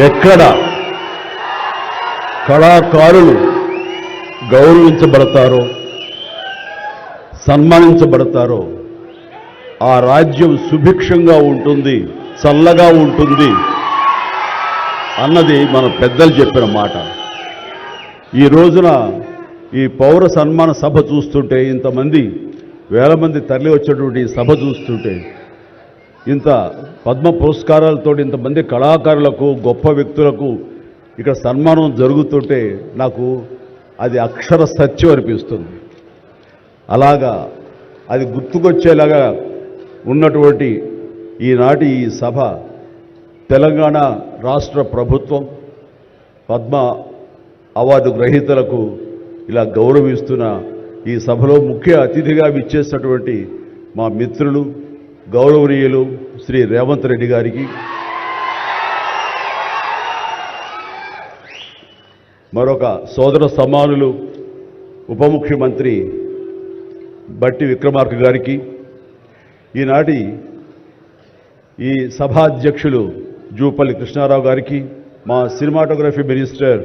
ఎక్కడ కళాకారులు గౌరవించబడతారో సన్మానించబడతారో ఆ రాజ్యం సుభిక్షంగా ఉంటుంది, చల్లగా ఉంటుంది అన్నది మన పెద్దలు చెప్పిన మాట. ఈ రోజున ఈ పౌర సన్మాన సభ చూస్తుంటే, ఇంతమంది వేల మంది తరలి వచ్చేటువంటి సభ చూస్తుంటే, ఇంత పద్మ పురస్కారాలతో ఇంతమంది కళాకారులకు గొప్ప వ్యక్తులకు ఇక్కడ సన్మానం జరుగుతుంటే నాకు అది అక్షర సత్యం అనిపిస్తుంది. అలాగా అది గుర్తుకొచ్చేలాగా ఉన్నటువంటి ఈనాటి ఈ సభ తెలంగాణ రాష్ట్ర ప్రభుత్వం పద్మ అవార్డు గ్రహీతలకు ఇలా గౌరవిస్తున్న ఈ సభలో ముఖ్య అతిథిగా విచ్చేసినటువంటి మా మిత్రులు గౌరవనీయులు శ్రీ రేవంత్ రెడ్డి గారికి, మరొక సోదర సమానులు ఉప ముఖ్యమంత్రి బట్టి విక్రమార్క గారికి, ఈనాటి ఈ సభాధ్యక్షులు జూపల్లి కృష్ణారావు గారికి, మా సినిమాటోగ్రఫీ మినిస్టర్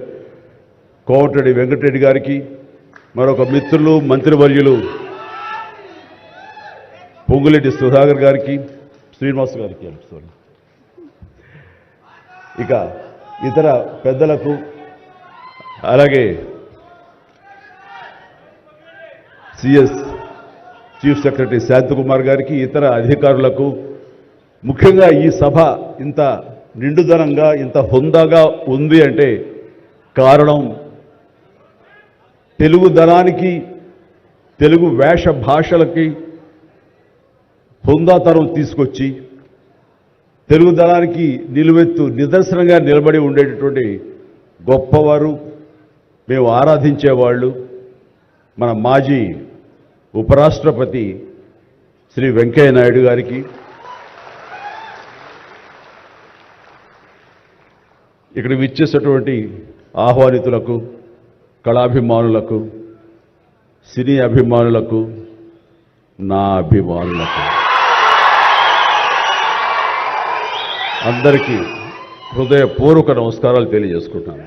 కోమటిరెడ్డి వెంకటరెడ్డి గారికి, మరొక మిత్రులు మంత్రివర్యులు పొంగులేటి సుధాకర్ గారికి, శ్రీనివాస్ గారికి, ఇక ఇతర పెద్దలకు, అలాగే సిఎస్ చీఫ్ సెక్రటరీ శాంతకుమార్ గారికి, ఇతర అధికారులకు, ముఖ్యంగా ఈ సభ ఇంత నిండుదనంగా ఇంత హుందాగా ఉంది అంటే కారణం తెలుగుదనానికి, తెలుగు వేష భాషలకి హుందాతనం తీసుకొచ్చి తెలుగుదనానికి నిలువెత్తు నిదర్శనంగా నిలబడి ఉండేటటువంటి గొప్పవారు, మేము ఆరాధించేవాళ్ళు మన మాజీ ఉపరాష్ట్రపతి శ్రీ వెంకయ్య నాయుడు గారికి, ఇక్కడ విచ్చేసినటువంటి ఆహ్వానితులకు, కళాభిమానులకు, సినీ అభిమానులకు, నా అభిమానులకు అందరికీ హృదయపూర్వక నమస్కారాలు తెలియజేసుకుంటాను.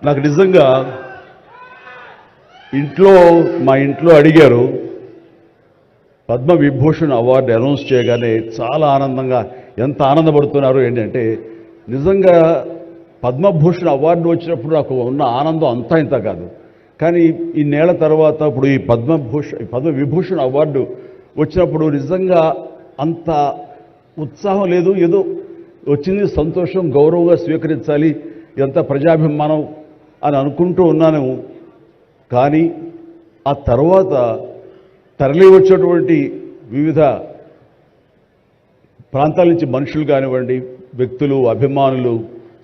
నాకు నిజంగా మా ఇంట్లో అడిగారు, పద్మ విభూషణ్ అవార్డు అనౌన్స్ చేయగానే చాలా ఆనందంగా, ఎంత ఆనందపడుతున్నారు ఏంటంటే, నిజంగా పద్మభూషణ్ అవార్డు వచ్చినప్పుడు నాకు ఉన్న ఆనందం అంతా ఇంత కాదు. కానీ ఇన్నేళ్ల తర్వాత ఇప్పుడు ఈ పద్మ విభూషణ్ అవార్డు వచ్చినప్పుడు నిజంగా అంత ఉత్సాహం లేదు. ఏదో వచ్చింది, సంతోషం, గౌరవంగా స్వీకరించాలి, ఎంత ప్రజాభిమానం అని అనుకుంటూ ఉన్నాను. కానీ ఆ తర్వాత తరలి వచ్చేటువంటి వివిధ ప్రాంతాల నుంచి మనుషులు కానివ్వండి, వ్యక్తులు, అభిమానులు,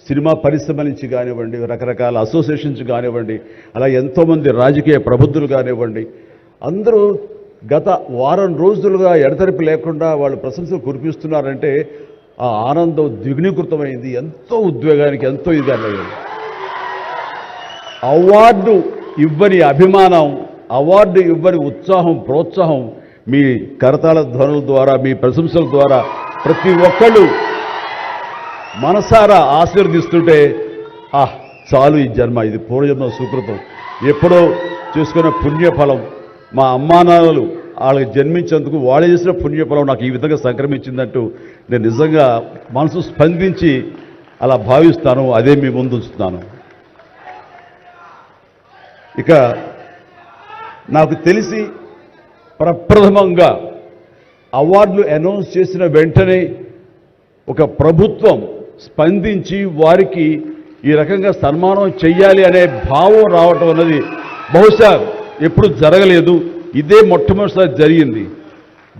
సినిమా పరిశ్రమ నుంచి కానివ్వండి, రకరకాల అసోసియేషన్స్ కానివ్వండి, అలా ఎంతోమంది రాజకీయ ప్రబుద్ధులు కానివ్వండి, అందరూ గత వారం రోజులుగా ఎడతెరిపి లేకుండా వాళ్ళు ప్రశంసలు కురిపిస్తున్నారంటే ఆ ఆనందం ద్విగుణీకృతమైంది. ఎంతో ఉద్వేగానికి, ఎంతో ఇది అన్నది. అవార్డు ఇవ్వని అభిమానం, అవార్డు ఇవ్వని ఉత్సాహం, ప్రోత్సాహం మీ కరతాళ ధ్వనుల ద్వారా, మీ ప్రశంసల ద్వారా ప్రతి ఒక్కళ్ళు మనసారా ఆశీర్వదిస్తుంటే, చాలు ఈ జన్మ, ఇది పూర్వజన్మ సుకృతం, ఎప్పుడో చేసుకున్న పుణ్యఫలం, మా అమ్మానాన్నలు వాళ్ళకి జన్మించేందుకు వాళ్ళు చేసిన పుణ్యఫలం నాకు ఈ విధంగా సంక్రమించిందంటూ నేను నిజంగా మనసు స్పందించి అలా భావిస్తాను. అదే మీ ముందు ఉంచుతున్నాను. ఇక నాకు తెలిసి ప్రప్రథమంగా అవార్డులు అనౌన్స్ చేసిన వెంటనే ఒక ప్రభుత్వం స్పందించి వారికి ఈ రకంగా సన్మానం చెయ్యాలి అనే భావం రావటం అన్నది బహుశా ఎప్పుడు జరగలేదు. ఇదే మొట్టమొదటిసారి జరిగింది.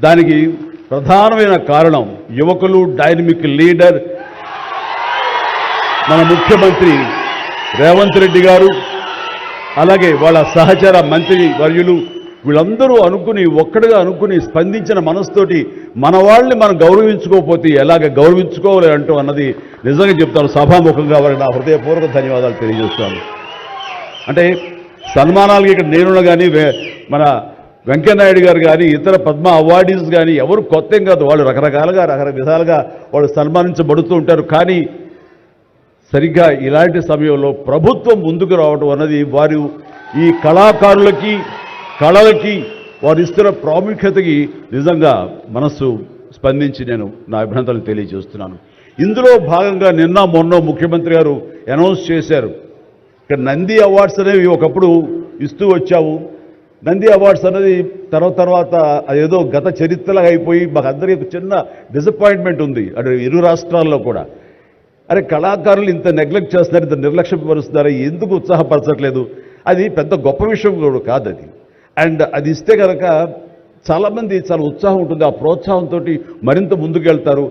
దానికి ప్రధానమైన కారణం యువకులు, డైనమిక్ లీడర్ మన ముఖ్యమంత్రి రేవంత్ రెడ్డి గారు, అలాగే వాళ్ళ సహచర మంత్రి వర్యులు, వీళ్ళందరూ అనుకుని, ఒక్కడిగా అనుకుని స్పందించిన మనసుతోటి మన వాళ్ళని మనం గౌరవించుకోకపోతే ఎలాగ గౌరవించుకోవాలి అంటూ అన్నది నిజంగా చెప్తాను. సభాముఖంగా వారికి నా హృదయపూర్వక ధన్యవాదాలు తెలియజేస్తాను. అంటే సన్మానాలకి ఇక్కడ నేనున్నా కానీ మన వెంకయ్యనాయుడు గారు కానీ ఇతర పద్మ అవార్డీస్ కానీ ఎవరు కొత్త ఏం కాదు, వాళ్ళు రకరకాలుగా విధాలుగా వాళ్ళు సన్మానించబడుతూ ఉంటారు. కానీ సరిగ్గా ఇలాంటి సమయంలో ప్రభుత్వం ముందుకు రావడం అన్నది వారు ఈ కళాకారులకి కళలకి వారు ఇస్తున్న ప్రాముఖ్యతకి నిజంగా మనస్సు స్పందించి నేను నా అభినందనలు తెలియజేస్తున్నాను. ఇందులో భాగంగా నిన్న మొన్న ముఖ్యమంత్రి గారు అనౌన్స్ చేశారు, ఇక్కడ నంది అవార్డ్స్ అనేవి ఒకప్పుడు ఇస్తూ వచ్చాము. నంది అవార్డ్స్ అనేది తర్వాత అదేదో గత చరిత్రలాగా అయిపోయి మాకు అందరికీ చిన్న డిసప్పాయింట్మెంట్ ఉంది అంటే ఇరు రాష్ట్రాల్లో కూడా. అరే కళాకారులు ఇంత నెగ్లెక్ట్ చేస్తున్నారు, ఇంత నిర్లక్ష్యపరుస్తున్నారు, ఎందుకు ఉత్సాహపరచట్లేదు? అది పెద్ద గొప్ప విషయం కూడా కాదు అది. అండ్ అది ఇస్తే కనుక చాలామంది చాలా ఉత్సాహం ఉంటుంది, ఆ ప్రోత్సాహంతో మరింత ముందుకెళ్తారు.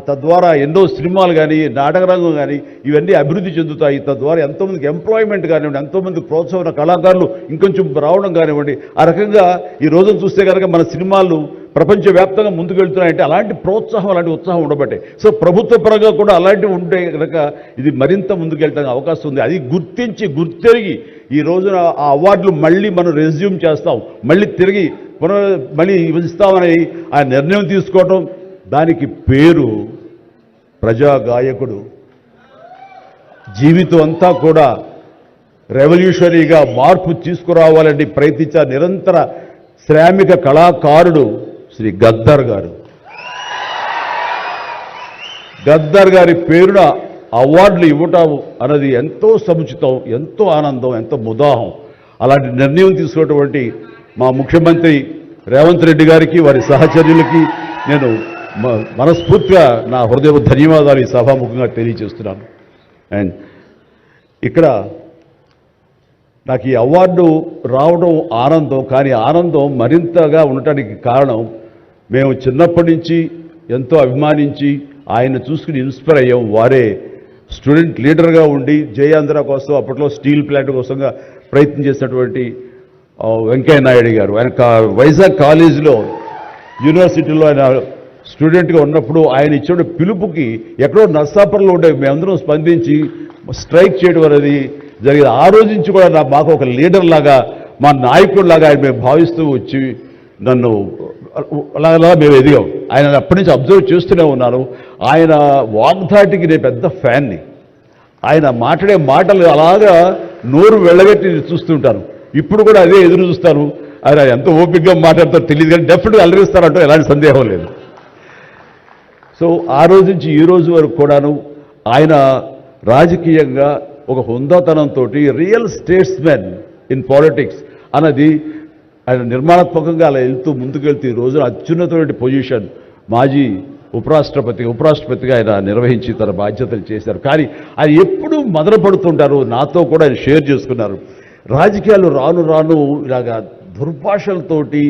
తద్వారా ఎన్నో సినిమాలు కానీ నాటకరంగం కానీ ఇవన్నీ అభివృద్ధి చెందుతాయి. తద్వారా ఎంతోమందికి ఎంప్లాయ్మెంట్ కానివ్వండి, ఎంతోమంది ప్రోత్సాహం కళాకారులు ఇంకొంచెం రావడం కానివ్వండి. ఆ రకంగా ఈ రోజును చూస్తే కనుక మన సినిమాలు ప్రపంచవ్యాప్తంగా ముందుకు వెళ్తున్నాయంటే అలాంటి ప్రోత్సాహం అలాంటి ఉత్సాహం ఉండబట్టే. సో ప్రభుత్వ పరంగా కూడా అలాంటివి ఉంటే కనుక ఇది మరింత ముందుకెళ్ళడానికి అవకాశం ఉంది. అది గుర్తెరిగి ఈ రోజున ఆ అవార్డులు మళ్ళీ మనం రెజ్యూమ్ చేస్తాం, మళ్ళీ తిరిగి మళ్ళీ ఇస్తామని ఆ నిర్ణయం తీసుకోవటం, దానికి పేరు ప్రజాగాయకుడు. జీవితం అంతా కూడా రెవల్యూషనరీగా మార్పు తీసుకురావాలని ప్రయత్నించే నిరంతర శ్రామిక కళాకారుడు శ్రీ గద్దర్ గారు. గద్దర్ గారి పేరున అవార్డులు ఇవ్వటం అన్నది ఎంతో సముచితం, ఎంతో ఆనందం, ఎంతో ముదాహం. అలాంటి నిర్ణయం తీసుకున్నటువంటి మా ముఖ్యమంత్రి రేవంత్ రెడ్డి గారికి, వారి సహచర్యులకి నేను మనస్ఫూర్తిగా నా హృదయ ధన్యవాదాలు ఈ సభాముఖంగా తెలియజేస్తున్నాను. అండ్ ఇక్కడ నాకు ఈ అవార్డు రావడం ఆనందం, కానీ ఆనందం మరింతగా ఉండటానికి కారణం మేము చిన్నప్పటి నుంచి ఎంతో అభిమానించి ఆయన చూసుకుని ఇన్స్పైర్ అయ్యాం. వారే స్టూడెంట్ లీడర్గా ఉండి జయాంధ్ర కోసం అప్పట్లో స్టీల్ ప్లాంట్ కోసంగా ప్రయత్నం చేసినటువంటి వెంకయ్య నాయుడు గారు. ఆయన వైజాగ్ కాలేజీలో యూనివర్సిటీలో ఆయన స్టూడెంట్గా ఉన్నప్పుడు ఆయన ఇచ్చిన పిలుపుకి ఎక్కడో నర్సాపురంలో ఉండే మేమందరం స్పందించి స్ట్రైక్ చేయడం అనేది జరిగింది. ఆ రోజు నుంచి కూడా మాకు ఒక లీడర్ లాగా, మా నాయకుడిలాగా ఆయన మేము భావిస్తూ వచ్చి నన్ను అలా మేము ఎదిగాం. ఆయన అప్పటి నుంచి అబ్జర్వ్ చేస్తూనే ఉన్నాను. ఆయన వాగ్ధాటికి నేను పెద్ద ఫ్యాన్ని. ఆయన మాట్లాడే మాటలు అలాగా నోరు వెళ్ళగట్టి చూస్తుంటాను. ఇప్పుడు కూడా అదే ఎదురు చూస్తాను. ఆయన ఎంత ఓపికగా మాట్లాడతారో తెలియదు, కానీ డెఫినెట్గా అలరిస్తారంటూ ఎలాంటి సందేహం లేదు. సో ఆ రోజు నుంచి ఈ రోజు వరకు కూడాను ఆయన రాజకీయంగా ఒక హుందాతనంతో రియల్ స్టేట్స్మెన్ ఇన్ పాలిటిక్స్ అన్నది ఆయన నిర్మాణాత్మకంగా అలా వెళ్తూ ముందుకెళ్తూ ఈ రోజున అత్యున్నతమైన పొజిషన్ మాజీ ఉపరాష్ట్రపతిగా ఆయన నిర్వహించి తన బాధ్యతలు చేశారు. కానీ ఆయన ఎప్పుడూ మదనపడుతుంటారు. నాతో కూడా ఆయన షేర్ చేసుకున్నారు. రాజకీయాలు రాను ఇలాగా దుర్భాషలతోటి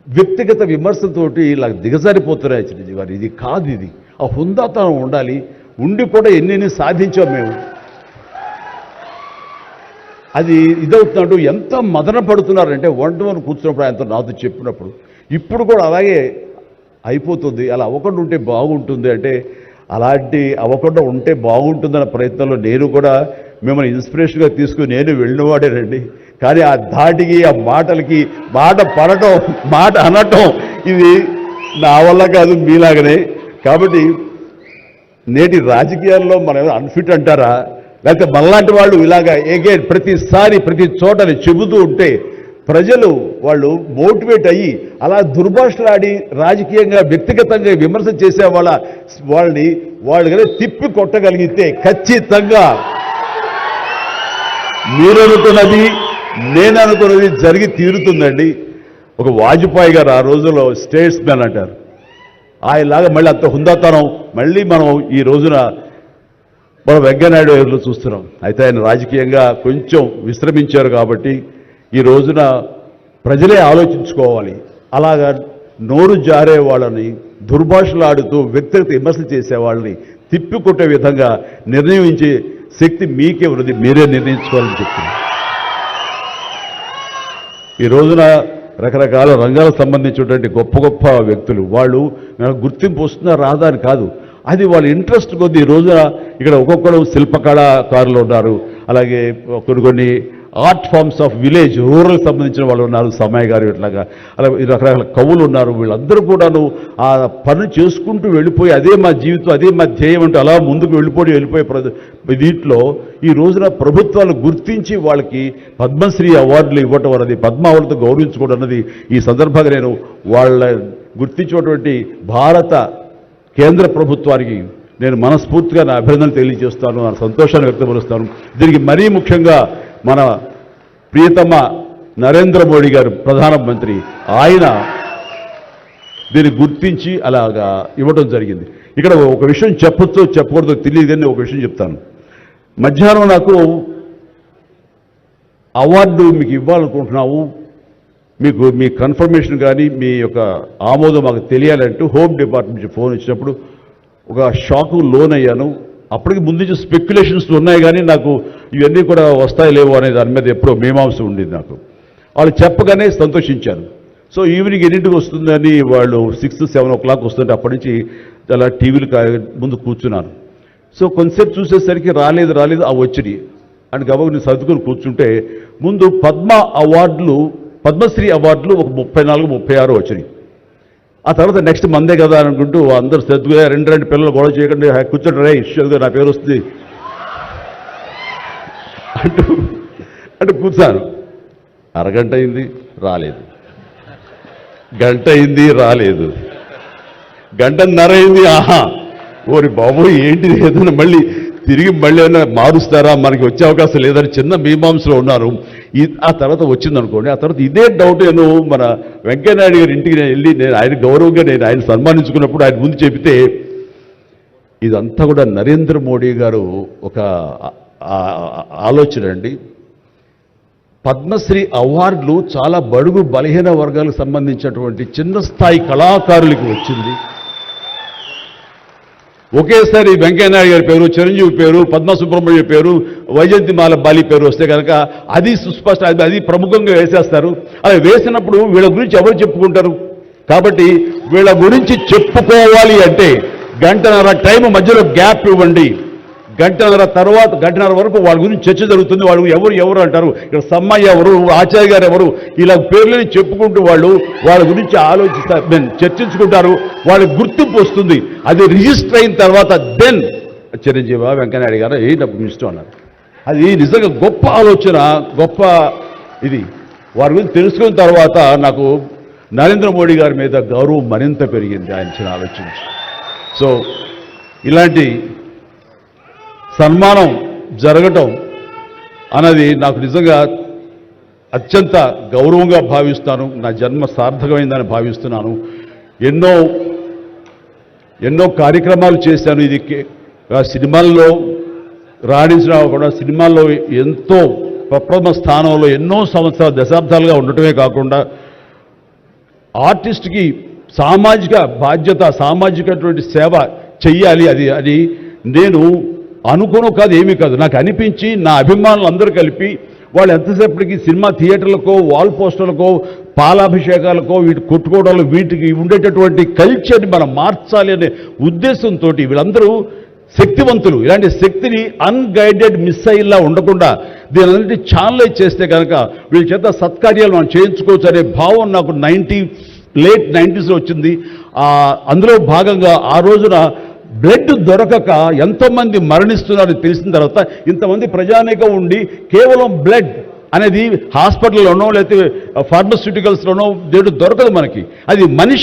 వ్యక్తిగత విమర్శలతోటి ఇలా దిగజారిపోతున్నాయి చిరంజీవి గారు. ఇది కాదు, ఇది ఆ హుందాతనం ఉండాలి. ఉండి కూడా ఎన్ని సాధించాం మేము. అది ఇదవుతున్నట్టు ఎంత మదన పడుతున్నారంటే వన్ కూర్చున్నప్పుడు ఆయనతో నాతో చెప్పినప్పుడు ఇప్పుడు కూడా అలాగే అయిపోతుంది. అలా అవ్వకుండా ఉంటే బాగుంటుంది అంటే అలాంటి అవ్వకుండా ఉంటే బాగుంటుందన్న ప్రయత్నంలో నేను కూడా మిమ్మల్ని ఇన్స్పిరేషన్గా తీసుకుని నేను వెళ్ళినవాడేనండి. కానీ ఆ ధాటికి ఆ మాటలకి మాట పడటం మాట అనటం ఇది నా వల్ల కాదు, మీలాగనే. కాబట్టి నేటి రాజకీయాల్లో మనం అన్ఫిట్ అంటారా, లేకపోతే మనలాంటి వాళ్ళు ఇలాగా ఎగైన్ ప్రతిసారి ప్రతి చోటని చెబుతూ ఉంటే ప్రజలు వాళ్ళు మోటివేట్ అయ్యి అలా దుర్భాషలాడి రాజకీయంగా వ్యక్తిగతంగా విమర్శ చేసే వాళ్ళని కానీ తిప్పి కొట్టగలిగితే ఖచ్చితంగా మీరు అనుకున్నది నేను అనుకున్నది జరిగి తీరుతుందండి. ఒక వాజ్పేయి గారు ఆ రోజుల్లో స్టేట్స్ మ్యాన్ అంటారు. ఆయనలాగా మళ్ళీ అంత హుందాతనం మళ్ళీ మనం ఈ రోజున మనం వెంకయ్యనాయుడు గారిలో చూస్తున్నాం. అయితే ఆయన రాజకీయంగా కొంచెం విశ్రమించారు కాబట్టి ఈ రోజున ప్రజలే ఆలోచించుకోవాలి. అలాగా నోరు జారే వాళ్ళని దుర్భాషలాడుతూ వ్యక్తిగత విమర్శలు చేసేవాళ్ళని తిప్పికొట్టే విధంగా నిర్ణయించే శక్తి మీకే ఉన్నది, మీరే నిర్ణయించుకోవాలని చెప్తున్నారు. ఈ రోజున రకరకాల రంగాలకు సంబంధించినటువంటి గొప్ప వ్యక్తులు వాళ్ళు గుర్తింపు వస్తున్నా రాదా అని కాదు, అది వాళ్ళ ఇంట్రెస్ట్ కొద్ది. ఈ రోజున ఇక్కడ ఒక్కొక్కరు శిల్పకళాకారులు ఉన్నారు, అలాగే కొన్ని art forms of village rural సంబంధించిన వాళ్ళు ఉన్నారు, సమయ్య గారు ఇట్లాగా అలా రకరకాల కవులు ఉన్నారు. వీళ్ళందరూ కూడాను ఆ పని చేసుకుంటూ వెళ్ళిపోయి అదే మా జీవితం, అదే మా ధ్యేయం అంటూ అలా ముందుకు వెళ్ళిపోయే దీంట్లో ఈ రోజున ప్రభుత్వాలు గుర్తించి వాళ్ళకి పద్మశ్రీ అవార్డులు ఇవ్వటం అన్నది, పద్మ అవార్డుతో గౌరవించుకోవడం అన్నది ఈ సందర్భంగా నేను వాళ్ళ గుర్తించినటువంటి భారత కేంద్ర ప్రభుత్వానికి నేను మనస్ఫూర్తిగా నా అభినందనలు తెలియజేస్తాను, నా సంతోషాన్ని వ్యక్తపరుస్తాను. దీనికి మరీ ముఖ్యంగా మన ప్రియతమ నరేంద్ర మోడీ గారు ప్రధానమంత్రి, ఆయన దీన్ని గుర్తించి అలాగా ఇవ్వడం జరిగింది. ఇక్కడ ఒక విషయం చెప్పొచ్చో చెప్పకూడదో తెలియదు కానీ ఒక విషయం చెప్తాను. మధ్యాహ్నం నాకు అవార్డు మీకు ఇవ్వాలనుకుంటున్నాము, మీకు మీ కన్ఫర్మేషన్ కానీ మీ యొక్క ఆమోదం మాకు తెలియాలంటూ హోమ్ డిపార్ట్మెంట్ నుంచి ఫోన్ ఇచ్చినప్పుడు ఒక షాకు లోనయ్యాను. అప్పటికి ముందు నుంచి స్పెక్యులేషన్స్ ఉన్నాయి కానీ నాకు ఇవన్నీ కూడా వస్తాయి లేవో అనే దాని మీద ఎప్పుడో మీమాంస ఉండేది నాకు. వాళ్ళు చెప్పగానే సంతోషించాను. సో ఈవినింగ్ ఎన్నింటికి వస్తుందని వాళ్ళు 6-7 o'clock వస్తుంటే అప్పటి నుంచి అలా టీవీలు ముందు కూర్చున్నాను. సో కొంతసేపు చూసేసరికి రాలేదు ఆ వచ్చినాయి అని గబగ నేను సర్దుకుని కూర్చుంటే ముందు పద్మశ్రీ అవార్డులు ఒక 34-36 వచ్చినాయి. ఆ తర్వాత నెక్స్ట్ మందే కదా అనుకుంటూ అందరూ శ్రద్ధగా రెండు పిల్లలు గొడవ చేయకుండా కూర్చోండి రే ఇష్యూగా నా పేరు వస్తుంది అంటూ కూర్చాను. అరగంట అయింది రాలేదు, గంట అయింది రాలేదు, గంటన్నర అయింది. ఆహా ఓరి బాబు ఏంటి ఏదైనా మళ్ళీ ఏమైనా మారుస్తారా, మనకి వచ్చే అవకాశం లేదని చిన్న మీమాంసలో ఉన్నారు. ఆ తర్వాత వచ్చిందనుకోండి. ఆ తర్వాత ఇదే డౌట్ నేను మన వెంకయ్యనాయుడు గారి ఇంటికి వెళ్ళి నేను ఆయన గౌరవంగా ఆయన సన్మానించుకున్నప్పుడు ఆయన ముందు చెబితే ఇదంతా కూడా నరేంద్ర మోడీ గారు ఒక ఆలోచన అండి. పద్మశ్రీ అవార్డులు చాలా బడుగు బలహీన వర్గాలకు సంబంధించినటువంటి చిన్న స్థాయి కళాకారులకు వచ్చింది. ఒకేసారి వెంకయ్యనాయుడు గారి పేరు, చిరంజీవి పేరు, పద్మ సుబ్రహ్మణ్య పేరు, వైజయంతిమాల బాలి పేరు వస్తే కనుక అది సుస్పష్ట, అది ప్రముఖంగా వేసేస్తారు. అలా వేసినప్పుడు వీళ్ళ గురించి ఎవరు చెప్పుకుంటారు? కాబట్టి వీళ్ళ గురించి చెప్పుకోవాలి అంటే గంటన్నర టైం మధ్యలో గ్యాప్ ఇవ్వండి. గంటన్నర వరకు వాళ్ళ గురించి చర్చ జరుగుతుంది. వాళ్ళు ఎవరు అంటారు, ఇక్కడ సమ్మయ్య ఎవరు, ఆచార్య గారు ఎవరు, ఇలా పేర్లని చెప్పుకుంటూ వాళ్ళ గురించి చర్చించుకుంటారు. వాళ్ళకి గుర్తింపు వస్తుంది. అది రిజిస్టర్ అయిన తర్వాత దెన్ చిరంజీవి వెంకయ్యనాయుడు గారు డబ్బు ఇష్టం అన్నారు. అది నిజంగా గొప్ప ఆలోచన, గొప్ప ఇది. వారి గురించి తెలుసుకున్న తర్వాత నాకు నరేంద్ర మోడీ గారి మీద గౌరవం మరింత పెరిగింది ఆయన ఆలోచించి. సో ఇలాంటి సన్మానం జరగటం అన్నది నాకు నిజంగా అత్యంత గౌరవంగా భావిస్తాను. నా జన్మ సార్థకమైందని భావిస్తున్నాను. ఎన్నో కార్యక్రమాలు చేశాను. ఇది సినిమాల్లో రాణించినా కూడా సినిమాల్లో ఎంతో ప్రప్రథమ స్థానంలో ఎన్నో సంవత్సరాలు దశాబ్దాలుగా ఉండటమే కాకుండా ఆర్టిస్ట్కి సామాజిక బాధ్యత, సామాజికటువంటి సేవ చెయ్యాలి. అది నేను అనుకోను కాదు, ఏమీ కాదు, నాకు అనిపించి నా అభిమానులు అందరూ కలిపి వాళ్ళు ఎంతసేపటికి సినిమా థియేటర్లకో వాల్ పోస్టర్లకో పాలాభిషేకాలకో వీటి కొట్టుకోవడాలు వీటికి ఉండేటటువంటి కల్చర్ని మనం మార్చాలి అనే ఉద్దేశంతో వీళ్ళందరూ శక్తివంతులు. ఇలాంటి శక్తిని అన్గైడెడ్ మిస్సైల్లా ఉండకుండా దీని ఛానలైజ్ చేస్తే కనుక వీళ్ళ చేత సత్కార్యాలు మనం చేయించుకోవచ్చు అనే భావం నాకు లేట్ 90s వచ్చింది. అందులో భాగంగా ఆ రోజున బ్లడ్ దొరకక ఎంతోమంది మరణిస్తున్నారని తెలిసిన తర్వాత ఇంతమంది ప్రజానీకం ఉండి కేవలం బ్లడ్ అనేది హాస్పిటల్లోనో లేకపోతే ఫార్మస్యూటికల్స్లోనో దొరకదు మనకి. అది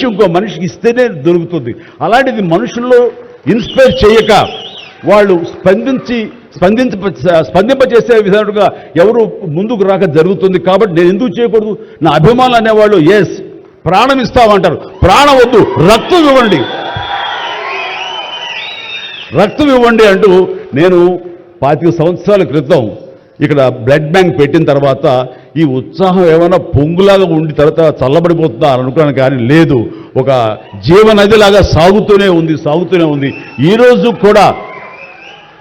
ఇంకో మనిషికి ఇస్తేనే దొరుకుతుంది. అలాంటిది మనుషుల్లో ఇన్స్పైర్ చేయక వాళ్ళు స్పందింపచేసే విధంగా ఎవరు ముందుకు రాక జరుగుతుంది. కాబట్టి నేను ఎందుకు చేయకూడదు? నా అభిమానులు అనేవాళ్ళు ఎస్ ప్రాణం ఇస్తామంటారు. ప్రాణం వద్దు, రక్తం ఇవ్వండి అంటూ నేను 25 సంవత్సరాల క్రితం ఇక్కడ బ్లడ్ బ్యాంక్ పెట్టిన తర్వాత ఈ ఉత్సాహం ఏమైనా పొంగులాగా ఉండి తర్వాత చల్లబడిపోతుందా అని అనుకున్నాను. కానీ లేదు, ఒక జీవనదిలాగా సాగుతూనే ఉంది. ఈరోజు కూడా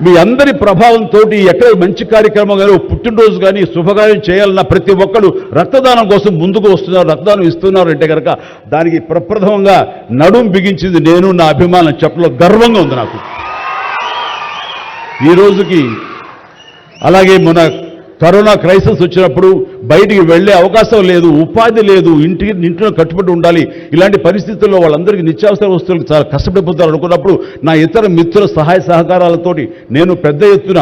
మీ అందరి ప్రభావంతో ఎక్కడ మంచి కార్యక్రమం కానీ పుట్టినరోజు కానీ శుభకార్యం చేయాలన్న ప్రతి ఒక్కరు రక్తదానం కోసం ముందుకు వస్తున్నారు, రక్తదానం ఇస్తున్నారు అంటే కనుక దానికి ప్రప్రథమంగా నడుం బిగించింది నేను, నా అభిమానం చెప్పలో గర్వంగా ఉంది నాకు ఈ రోజుకి. అలాగే మన కరోనా క్రైసిస్ వచ్చినప్పుడు బయటికి వెళ్ళే అవకాశం లేదు, ఉపాధి లేదు, ఇంట్లో కట్టుబడి ఉండాలి. ఇలాంటి పరిస్థితుల్లో వాళ్ళందరికీ నిత్యావసర వస్తువులకు చాలా కష్టపడిపోతారు అనుకున్నప్పుడు నా ఇతర మిత్రుల సహాయ సహకారాలతోటి నేను పెద్ద ఎత్తున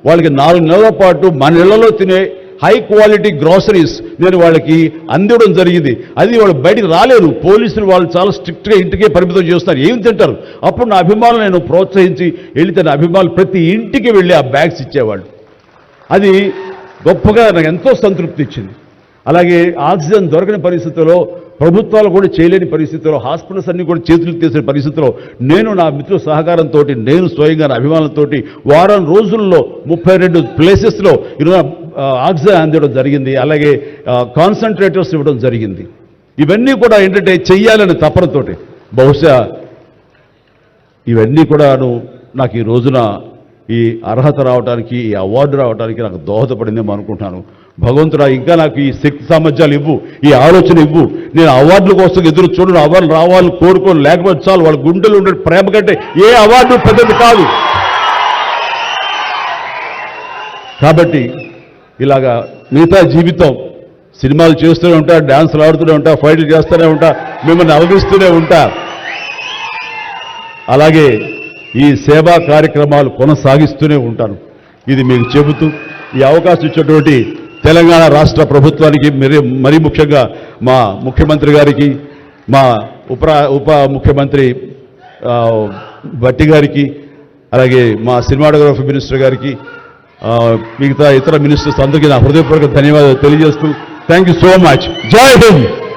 వాళ్ళకి 4 నెలల పాటు మన ఇళ్లలో తినే హై క్వాలిటీ గ్రాసరీస్ నేను వాళ్ళకి అందివ్వడం జరిగింది. అది వాళ్ళు బయటికి రాలేరు, పోలీసులు వాళ్ళు చాలా స్ట్రిక్ట్గా ఇంటికే పరిమితం చేస్తారు, ఏం తింటారు. అప్పుడు నా అభిమానులు నేను ప్రోత్సహించి వెళితే నా అభిమానులు ప్రతి ఇంటికి వెళ్ళి ఆ బ్యాగ్స్ ఇచ్చేవాళ్ళు. అది గొప్పగా నాకు ఎంతో సంతృప్తి ఇచ్చింది. అలాగే ఆక్సిజన్ దొరకని పరిస్థితుల్లో, ప్రభుత్వాలు కూడా చేయలేని పరిస్థితుల్లో, హాస్పిటల్స్ అన్ని కూడా చేతులు తీసిన పరిస్థితుల్లో నేను నా మిత్రుల సహకారంతో, నేను స్వయంగా నా అభిమానులతో వారం రోజుల్లో 32 ప్లేసెస్లో ఈరోజు ఆక్సిజన్ అందివ్వడం జరిగింది. అలాగే కాన్సన్ట్రేటర్స్ ఇవ్వడం జరిగింది. ఇవన్నీ కూడా ఏంటంటే చెయ్యాలని తపనతోటి, బహుశా ఇవన్నీ కూడాను నాకు ఈ రోజున ఈ అర్హత రావడానికి, ఈ అవార్డు రావడానికి నాకు దోహదపడిందేమో అనుకుంటున్నాను. భగవంతుడా ఇంకా నాకు ఈ శక్తి సామర్థ్యాలు ఇవ్వు, ఈ ఆలోచన ఇవ్వు. నేను అవార్డుల కోసం ఎదురు చూడను, అవార్డులు రావాలని కోరుకోను, లేకపోతే చాలు. వాళ్ళ గుండెలు ఉండే ప్రేమ కంటే ఏ అవార్డు పెద్దది కాదు. కాబట్టి ఇలాగా మిగతా జీవితం సినిమాలు చేస్తూనే ఉంటా, డ్యాన్సులు ఆడుతూనే ఉంటా, ఫైట్లు చేస్తూనే ఉంటా, మిమ్మల్ని అలగిస్తూనే ఉంటా. అలాగే ఈ సేవా కార్యక్రమాలు కొనసాగిస్తూనే ఉంటాను. ఇది మీకు చెబుతూ ఈ అవకాశం ఇచ్చినటువంటి తెలంగాణ రాష్ట్ర ప్రభుత్వానికి, మరీ ముఖ్యంగా మా ముఖ్యమంత్రి గారికి, మా ఉప ముఖ్యమంత్రి భట్టి గారికి, అలాగే మా సినిమాటోగ్రఫీ మినిస్టర్ గారికి, మిగతా ఇతర మినిస్టర్స్ అందరికీ నా హృదయపూర్వక ధన్యవాదాలు తెలియజేస్తూ థ్యాంక్ యూ సో మచ్. జై హింద్.